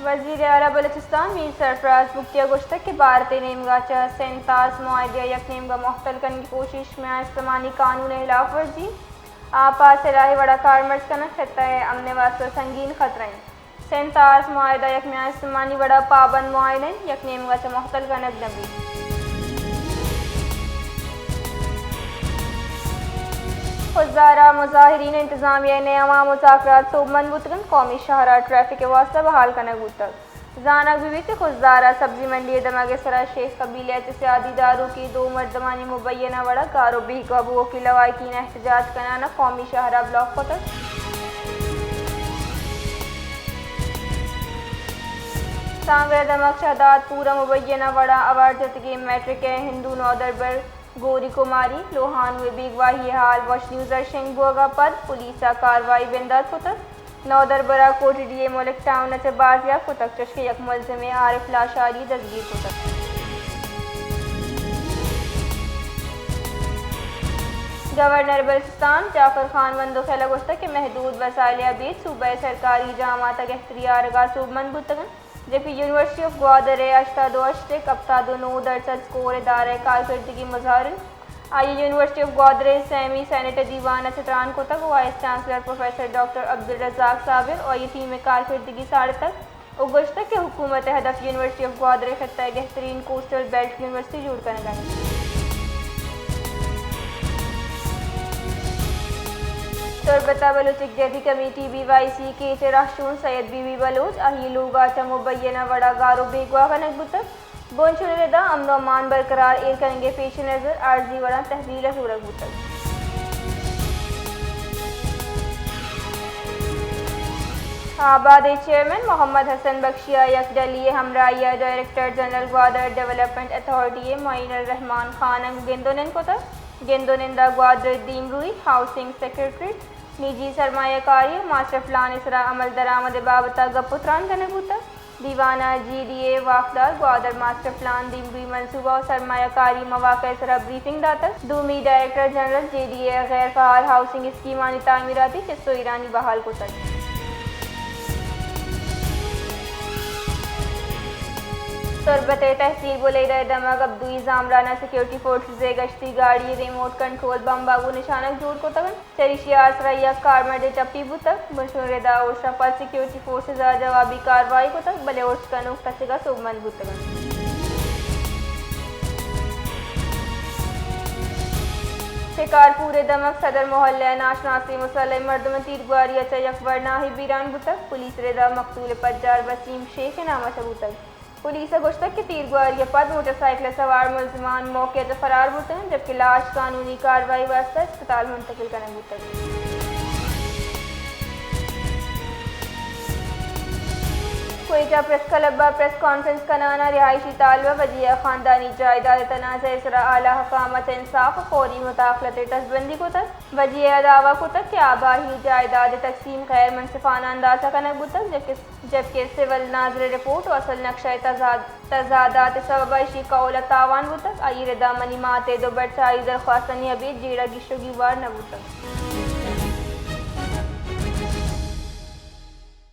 वज़ीर आला बलूचिस्तान मीर सरफराज बुक्तिया गुश्तक के भारत नेमगा चह सेंतास मुआहदे यक नेमगा मुख्तल करने की कोशिश में इस्लामी कानून खिलाफ वर्जी आपा से राही वड़ा कारमर्ज कनक खत्ता है अमन वास्ते संगीन खतरा सेंतास मुआहदा यक में इस्लामी वड़ा पाबंद मुआहदे यक नेमगा चह मुख्तल कनक नबी खुददारा मुजाहिरीन इंतजामिया ने अवाम मुज़ाकरात सोबमंद बुतगन कौमी शहरा ट्रैफिक के वास्ते बहाल कनक बुतक जानक बीवी से खुददारा सब्जी मंडी दमागे सरा शेख कबीले सियादी दारू की दो मर्दमानी मुबैना वड़ा कारो भी कबुओं की लवाकिन एहतजाज कराना कौमी शहरा ब्लॉक को तक सांगरा दमक शहदाद पूरा मुबैना वड़ा अवार जतगी मैट्रिक हिंदू नौदरबर गोरी कुमारी लोहान हुए बीगवाही हाल वॉश न्यूज़र शेंग बोगा पद पुलिस कार्रवाई बिंदात कुतक नौदरबरा कोटी डी मोलक टाउन से बाजिया कुतक चश्के यक मुलजिम आरिफ लाशारी दस्तगीर कुतक गवर्नर बलूचिस्तान जाफर खान वंदो खैला गुश्तक के महदूद वसाइल अबीद सूबे सरकारी जमा तक इख्तियार का सूबमंद बुतगन जबकि यूनिवर्सिटी ऑफ ग्वादर अश्ता दो अश्तिक अब्ता दो नौ दरसद स्कोर दायरे कारकर्दगी मुजाहरिन आई यूनिवर्सिटी ऑफ ग्वादर सेमी सेनेटर दीवान चतरान को तक vice chancellor professor doctor Abdul Razzaq Sabir और ये टीम कारकर्दगी साढ़े तक उगश तक के हुकूमत हदफ यूनिवर्सिटी ऑफ ग्वादर खत्ता बेहतरीन कोस्टल बेल्ट यूनिवर्सिटी जुड़ करने तुरबता बलूचिक जदी कमेटी BYC के चराशून सैयद बीबी बलूच अही लोगा च मुबैना वड़ा गारो बेगवा कनक बुतक बोनशुरदा अमन अमान बरकरार एर करेंगे पेश नज़र आर्जी वड़ा तहवील सूरग बुतक आबाद चेयरमैन मोहम्मद हसन बख्शिया यकदली हमराइया director general Gwadar development authority Moinur Rahman Khan गेंदोनन को तक गेंदोनिंदा ग्वादर दीमरुई हाउसिंग सेक्रेटरी निजी सरमायाकारी मास्टर प्लान इसरा अमल दरामद बाबता गपुत्रान कनबूता दीवाना GDA वाफदार ग्वादर मास्टर प्लान दीमरुई मनसूबा और सरमायाकारी मवाक़े इसरा ब्रीफिंग दाता दूमी डायरेक्टर जनरल JDA गैर फ़ाल हाउसिंग स्कीमानी तामीराती चिस्तो ईरानी बहाल को तक तुरबत तहसील बुलेरा दमक अब्दुई जामराना सिक्योरिटी फोर्स गश्ती गाड़ी रिमोट कंट्रोल बम बाबू निशानक जोड़ को तगन चरिशियार सरैया कारमडे टप्पी बुतक मशहूरदा और शपथ सिक्योरिटी फोर्सेज जवाबी कार्रवाई को तक बले और कनुक तसिगा सोबमंद बुतगन शिकारपुर दमक सदर मोहल्ला नाशनासी मुसल्लम मर्दम तीरगुआरी अचयक वरनाही बीरान बुतक पुलिस रेदा मकतूल पज्जार वसीम शेख नामा सबूतक पुलिस गुश्तक के तीरगुआरी पद मोटरसाइकिल सवार मुलजमान मौके से फरार होते हैं जबकि लाश कानूनी कार्रवाई वास्ते अस्पताल मुंतकिल करने होते हैं Quetta press club press conference कराना रिहायशी तालबा वजिया खानदानी जायदाद तनाज़ा इसरा आला हकामत इंसाफ फौरी मुदाखलत टसबंदी को तक वजिया दावा को तक कि आबाही जायदाद तकसीम गैर मनसिफाना अंदाजा कनक बुतक जबकि सिविल नाजर रिपोर्ट और असल नक्शा तजादात सबबाशी कौल तावान बुतक आई रदा मनी माते दो बरसाई दरख्वास्तनी अभी जीड़ा गिशोगी वार न बुतक